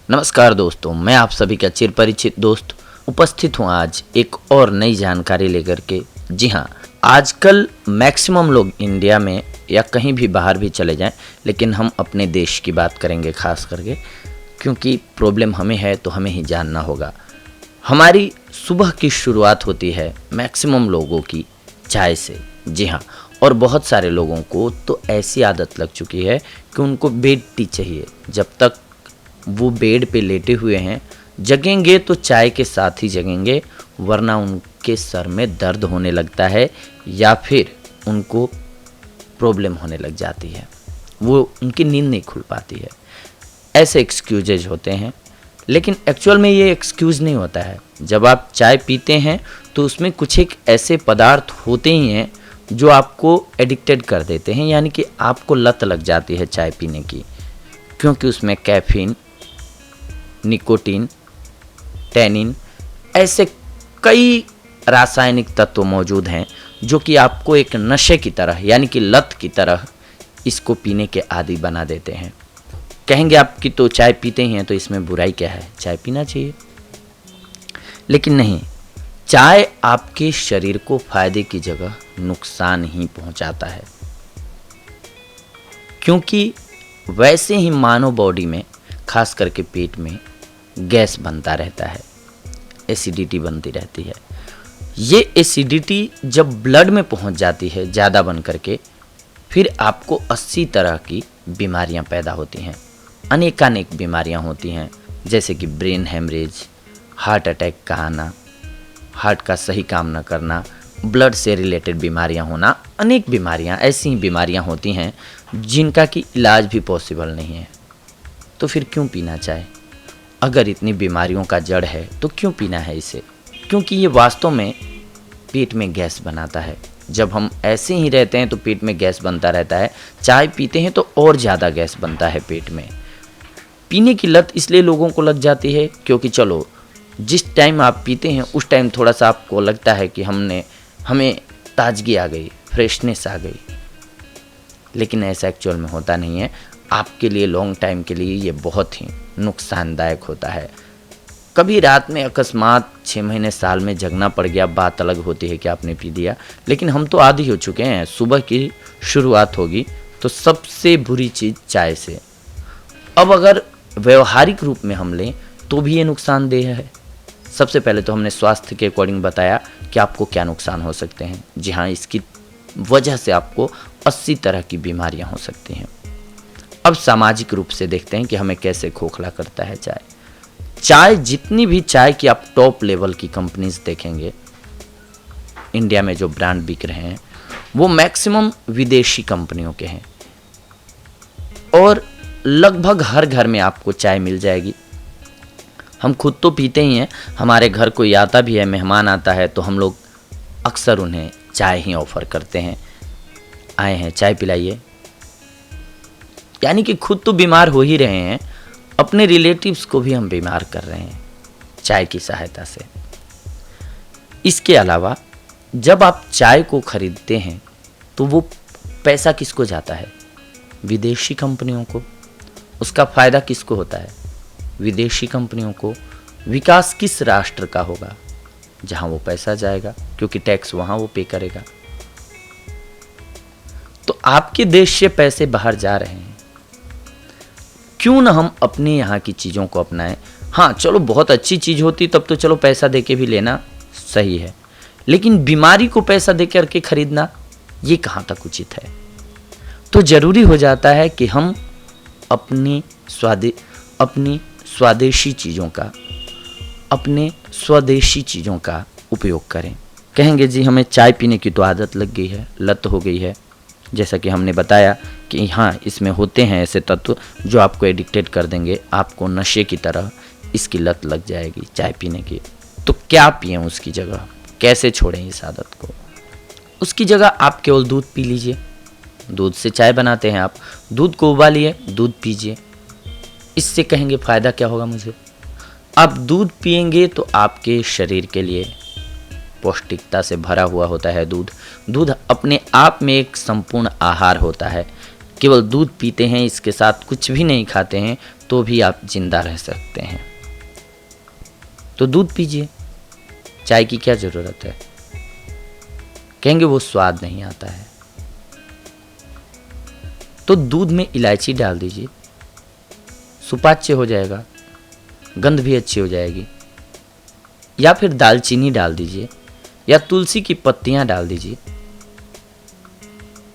नमस्कार दोस्तों, मैं आप सभी का चिरपरिचित दोस्त उपस्थित हूँ आज एक और नई जानकारी लेकर के। जी हाँ, आजकल मैक्सिमम लोग इंडिया में या कहीं भी बाहर भी चले जाएं, लेकिन हम अपने देश की बात करेंगे खास करके, क्योंकि प्रॉब्लम हमें है तो हमें ही जानना होगा। हमारी सुबह की शुरुआत होती है मैक्सिमम लोगों की चाय से। जी हाँ, और बहुत सारे लोगों को तो ऐसी आदत लग चुकी है कि उनको बेड टी चाहिए। जब तक वो बेड पे लेटे हुए हैं, जगेंगे तो चाय के साथ ही जगेंगे, वरना उनके सर में दर्द होने लगता है या फिर उनको प्रॉब्लम होने लग जाती है, वो उनकी नींद नहीं खुल पाती है। ऐसे एक्सक्यूजेज होते हैं, लेकिन एक्चुअल में ये एक्सक्यूज़ नहीं होता है। जब आप चाय पीते हैं तो उसमें कुछ एक ऐसे पदार्थ होते ही हैं जो आपको एडिक्टेड कर देते हैं, यानी कि आपको लत लग जाती है चाय पीने की, क्योंकि उसमें कैफीन, निकोटीन, टैनिन ऐसे कई रासायनिक तत्व मौजूद हैं जो कि आपको एक नशे की तरह यानी कि लत की तरह इसको पीने के आदी बना देते हैं। कहेंगे आप कि तो चाय पीते ही हैं तो इसमें बुराई क्या है, चाय पीना चाहिए। लेकिन नहीं, चाय आपके शरीर को फायदे की जगह नुकसान ही पहुंचाता है, क्योंकि वैसे ही मानव बॉडी में खास करके पेट में गैस बनता रहता है, एसिडिटी बनती रहती है। ये एसिडिटी जब ब्लड में पहुंच जाती है ज़्यादा बन करके, फिर आपको 80 तरह की बीमारियां पैदा होती हैं। अनेकानेक बीमारियां होती हैं, जैसे कि ब्रेन हेमरेज, हार्ट अटैक का आना, हार्ट का सही काम न करना, ब्लड से रिलेटेड बीमारियां होना। अनेक बीमारियां, ऐसी ही बीमारियां होती हैं जिनका कि इलाज भी पॉसिबल नहीं है। तो फिर क्यों पीना चाय? अगर इतनी बीमारियों का जड़ है तो क्यों पीना है इसे? क्योंकि ये वास्तव में पेट में गैस बनाता है। जब हम ऐसे ही रहते हैं तो पेट में गैस बनता रहता है, चाय पीते हैं तो और ज़्यादा गैस बनता है पेट में। पीने की लत इसलिए लोगों को लग जाती है क्योंकि चलो जिस टाइम आप पीते हैं उस टाइम थोड़ा सा आपको लगता है कि हमें ताजगी आ गई, फ्रेशनेस आ गई, लेकिन ऐसा एक्चुअल में होता नहीं है। आपके लिए लॉन्ग टाइम के लिए ये बहुत ही नुकसानदायक होता है। कभी रात में अकस्मात 6 महीने साल में जगना पड़ गया, बात अलग होती है कि आपने पी दिया, लेकिन हम तो आदी हो चुके हैं। सुबह की शुरुआत होगी तो सबसे बुरी चीज़ चाय से। अब अगर व्यवहारिक रूप में हम लें तो भी ये नुकसानदेह है। सबसे पहले तो हमने स्वास्थ्य के अकॉर्डिंग बताया कि आपको क्या नुकसान हो सकते हैं। जी हाँ, इसकी वजह से आपको 80 तरह की बीमारियां हो सकती हैं। अब सामाजिक रूप से देखते हैं कि हमें कैसे खोखला करता है चाय। जितनी भी चाय की आप टॉप लेवल की कंपनीज देखेंगे, इंडिया में जो ब्रांड बिक रहे हैं वो मैक्सिमम विदेशी कंपनियों के हैं, और लगभग हर घर में आपको चाय मिल जाएगी। हम खुद तो पीते ही हैं, हमारे घर कोई आता भी है, मेहमान आता है तो हम लोग अक्सर उन्हें चाय ही ऑफ़र करते हैं, आए हैं चाय पिलाइए। यानी कि खुद तो बीमार हो ही रहे हैं, अपने रिलेटिव्स को भी हम बीमार कर रहे हैं चाय की सहायता से। इसके अलावा जब आप चाय को खरीदते हैं तो वो पैसा किसको जाता है? विदेशी कंपनियों को। उसका फ़ायदा किसको होता है? विदेशी कंपनियों को। विकास किस राष्ट्र का होगा? जहां वो पैसा जाएगा, क्योंकि टैक्स वहां वो पे करेगा। तो आपके देश से पैसे बाहर जा रहे हैं, क्यों ना हम अपने यहाँ की चीज़ों को अपनाएं। हाँ चलो, बहुत अच्छी चीज़ होती तब तो चलो पैसा देके भी लेना सही है, लेकिन बीमारी को पैसा दे करके खरीदना ये कहाँ तक उचित है? तो ज़रूरी हो जाता है कि हम अपनी स्वदेशी चीज़ों का उपयोग करें। कहेंगे जी हमें चाय पीने की तो आदत लग गई है, लत हो गई है। जैसा कि हमने बताया कि हाँ, इसमें होते हैं ऐसे तत्व जो आपको एडिक्टेड कर देंगे, आपको नशे की तरह इसकी लत लग जाएगी चाय पीने की। तो क्या पिएं उसकी जगह? कैसे छोड़ें इस आदत को? उसकी जगह आप केवल दूध पी लीजिए। दूध से चाय बनाते हैं आप, दूध को उबालिए, दूध पीजिए। इससे कहेंगे फ़ायदा क्या होगा मुझे? आप दूध पिएंगे तो आपके शरीर के लिए पौष्टिकता से भरा हुआ होता है दूध अपने आप में एक संपूर्ण आहार होता है। केवल दूध पीते हैं, इसके साथ कुछ भी नहीं खाते हैं, तो भी आप जिंदा रह सकते हैं। तो दूध पीजिए, चाय की क्या ज़रूरत है। कहेंगे वो स्वाद नहीं आता है, तो दूध में इलायची डाल दीजिए, सुपाच्य हो जाएगा, गंध भी अच्छी हो जाएगी। या फिर दालचीनी डाल दीजिए या तुलसी की पत्तियां डाल दीजिए,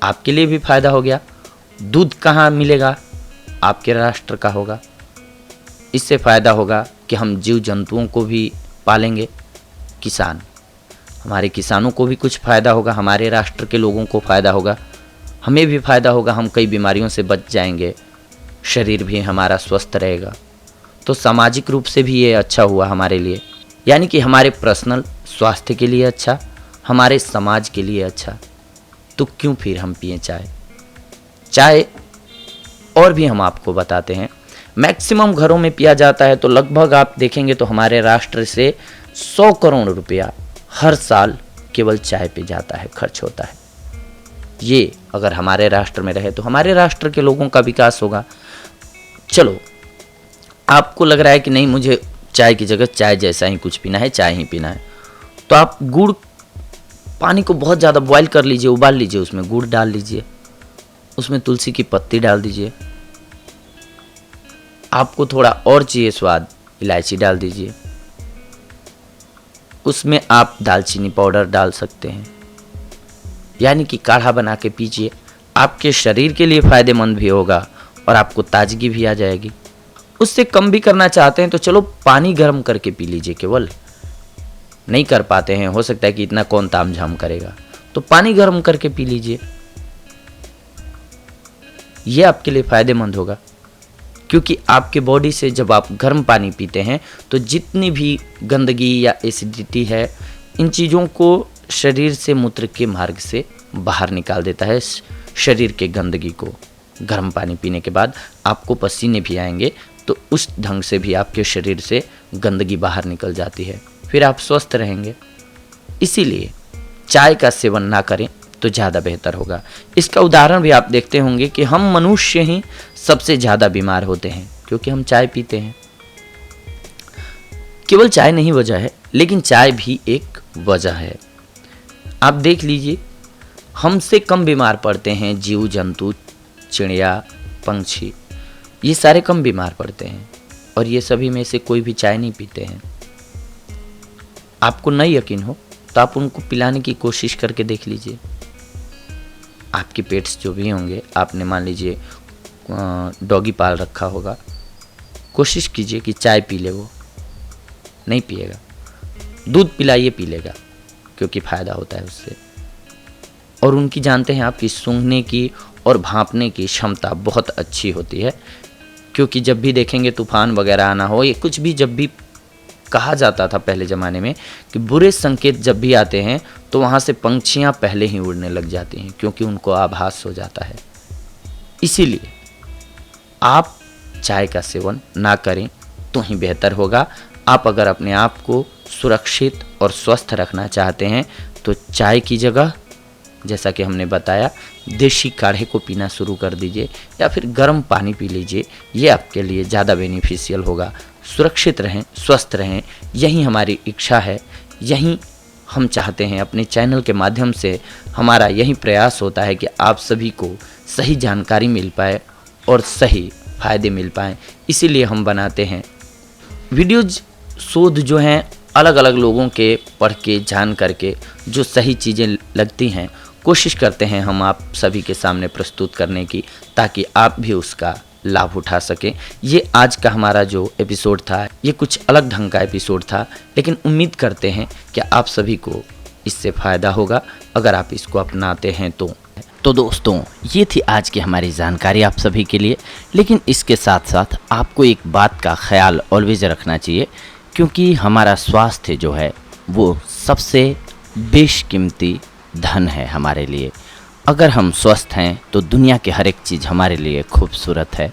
आपके लिए भी फायदा हो गया। दूध कहाँ मिलेगा? आपके राष्ट्र का होगा। इससे फायदा होगा कि हम जीव जंतुओं को भी पालेंगे, किसान, हमारे किसानों को भी कुछ फायदा होगा, हमारे राष्ट्र के लोगों को फायदा होगा, हमें भी फायदा होगा, हम कई बीमारियों से बच जाएंगे, शरीर भी हमारा स्वस्थ रहेगा। तो सामाजिक रूप से भी ये अच्छा हुआ हमारे लिए, यानी कि हमारे पर्सनल स्वास्थ्य के लिए अच्छा, हमारे समाज के लिए अच्छा। तो क्यों फिर हम पिए चाय। चाय और भी हम आपको बताते हैं, मैक्सिमम घरों में पिया जाता है। तो लगभग आप देखेंगे तो हमारे राष्ट्र से 100 करोड़ रुपया हर साल केवल चाय पे जाता है, खर्च होता है। ये अगर हमारे राष्ट्र में रहे तो हमारे राष्ट्र के लोगों का विकास होगा। चलो, आपको लग रहा है कि नहीं, मुझे चाय की जगह चाय जैसा ही कुछ पीना है, चाय ही पीना है, तो आप गुड़, पानी को बहुत ज़्यादा बॉईल कर लीजिए, उबाल लीजिए, उसमें गुड़ डाल लीजिए, उसमें तुलसी की पत्ती डाल दीजिए। आपको थोड़ा और चाहिए स्वाद, इलायची डाल दीजिए, उसमें आप दालचीनी पाउडर डाल सकते हैं, यानी कि काढ़ा बना के पीजिए। आपके शरीर के लिए फ़ायदेमंद भी होगा और आपको ताजगी भी आ जाएगी। उससे कम भी करना चाहते हैं तो चलो पानी गर्म करके पी लीजिए। केवल नहीं कर पाते हैं, हो सकता है कि इतना कौन तामझाम करेगा, तो पानी गर्म करके पी लीजिए, ये आपके लिए फ़ायदेमंद होगा। क्योंकि आपके बॉडी से जब आप गर्म पानी पीते हैं तो जितनी भी गंदगी या एसिडिटी है, इन चीज़ों को शरीर से मूत्र के मार्ग से बाहर निकाल देता है। शरीर के गंदगी को गर्म पानी पीने के बाद आपको पसीने भी आएंगे, तो उस ढंग से भी आपके शरीर से गंदगी बाहर निकल जाती है, फिर आप स्वस्थ रहेंगे। इसीलिए चाय का सेवन ना करें तो ज़्यादा बेहतर होगा। इसका उदाहरण भी आप देखते होंगे कि हम मनुष्य ही सबसे ज़्यादा बीमार होते हैं क्योंकि हम चाय पीते हैं। केवल चाय नहीं वजह है, लेकिन चाय भी एक वजह है। आप देख लीजिए, हमसे कम बीमार पड़ते हैं जीव जंतु, चिड़िया, पंछी, ये सारे कम बीमार पड़ते हैं और ये सभी में से कोई भी चाय नहीं पीते हैं। आपको नहीं यकीन हो तो आप उनको पिलाने की कोशिश करके देख लीजिए। आपके पेट्स जो भी होंगे, आपने मान लीजिए डॉगी पाल रखा होगा, कोशिश कीजिए कि चाय पी ले, वो नहीं पिएगा। दूध पिलाइए, पी लेगा, क्योंकि फ़ायदा होता है उससे। और उनकी जानते हैं आपकी सूंघने की और भांपने की क्षमता बहुत अच्छी होती है, क्योंकि जब भी देखेंगे तूफान वगैरह आना हो, ये कुछ भी जब भी कहा जाता था पहले ज़माने में कि बुरे संकेत जब भी आते हैं तो वहाँ से पंछियाँ पहले ही उड़ने लग जाती हैं, क्योंकि उनको आभास हो जाता है। इसीलिए आप चाय का सेवन ना करें तो ही बेहतर होगा। आप अगर अपने आप को सुरक्षित और स्वस्थ रखना चाहते हैं तो चाय की जगह, जैसा कि हमने बताया, देसी काढ़े को पीना शुरू कर दीजिए या फिर गर्म पानी पी लीजिए। ये आपके लिए ज़्यादा बेनिफिशियल होगा। सुरक्षित रहें, स्वस्थ रहें, यही हमारी इच्छा है, यही हम चाहते हैं। अपने चैनल के माध्यम से हमारा यही प्रयास होता है कि आप सभी को सही जानकारी मिल पाए और सही फ़ायदे मिल पाएँ। इसीलिए हम बनाते हैं वीडियोज़, शोध जो हैं अलग अलग लोगों के पढ़ के जान करके जो सही चीज़ें लगती हैं, कोशिश करते हैं हम आप सभी के सामने प्रस्तुत करने की, ताकि आप भी उसका लाभ उठा सकें। ये आज का हमारा जो एपिसोड था, ये कुछ अलग ढंग का एपिसोड था, लेकिन उम्मीद करते हैं कि आप सभी को इससे फ़ायदा होगा अगर आप इसको अपनाते हैं तो दोस्तों, ये थी आज की हमारी जानकारी आप सभी के लिए। लेकिन इसके साथ साथ आपको एक बात का ख्याल ऑलवेज रखना चाहिए, क्योंकि हमारा स्वास्थ्य जो है वो सबसे बेशकीमती धन है हमारे लिए। अगर हम स्वस्थ हैं तो दुनिया के हर एक चीज़ हमारे लिए खूबसूरत है।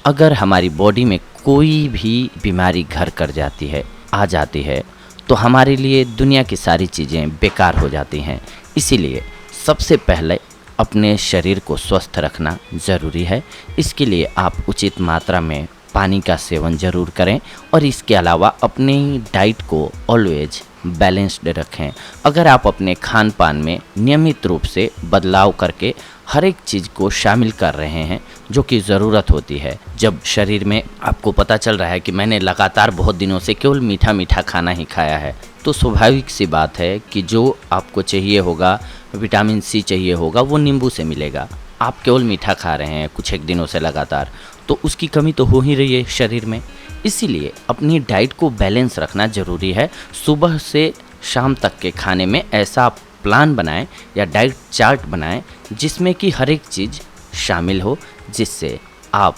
अगर हमारी बॉडी में कोई भी बीमारी घर कर जाती है, आ जाती है, तो हमारे लिए दुनिया की सारी चीज़ें बेकार हो जाती हैं। इसीलिए सबसे पहले अपने शरीर को स्वस्थ रखना ज़रूरी है। इसके लिए आप उचित मात्रा में पानी का सेवन ज़रूर करें और इसके अलावा अपने डाइट को ऑलवेज बैलेंस्ड रखें। अगर आप अपने खान पान में नियमित रूप से बदलाव करके हर एक चीज़ को शामिल कर रहे हैं जो कि ज़रूरत होती है, जब शरीर में आपको पता चल रहा है कि मैंने लगातार बहुत दिनों से केवल मीठा मीठा खाना ही खाया है, तो स्वाभाविक सी बात है कि जो आपको चाहिए होगा, विटामिन सी चाहिए होगा, वो नींबू से मिलेगा। आप केवल मीठा खा रहे हैं कुछ एक दिनों से लगातार, तो उसकी कमी तो हो ही रही है शरीर में। इसीलिए अपनी डाइट को बैलेंस रखना ज़रूरी है। सुबह से शाम तक के खाने में ऐसा प्लान बनाएं या डाइट चार्ट बनाएं जिसमें कि हर एक चीज़ शामिल हो, जिससे आप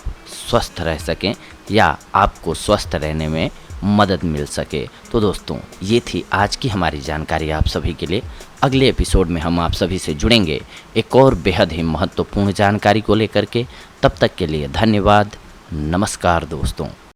स्वस्थ रह सकें या आपको स्वस्थ रहने में मदद मिल सके। तो दोस्तों, ये थी आज की हमारी जानकारी आप सभी के लिए। अगले एपिसोड में हम आप सभी से जुड़ेंगे एक और बेहद ही महत्वपूर्ण जानकारी को लेकर के। तब तक के लिए धन्यवाद। नमस्कार दोस्तों।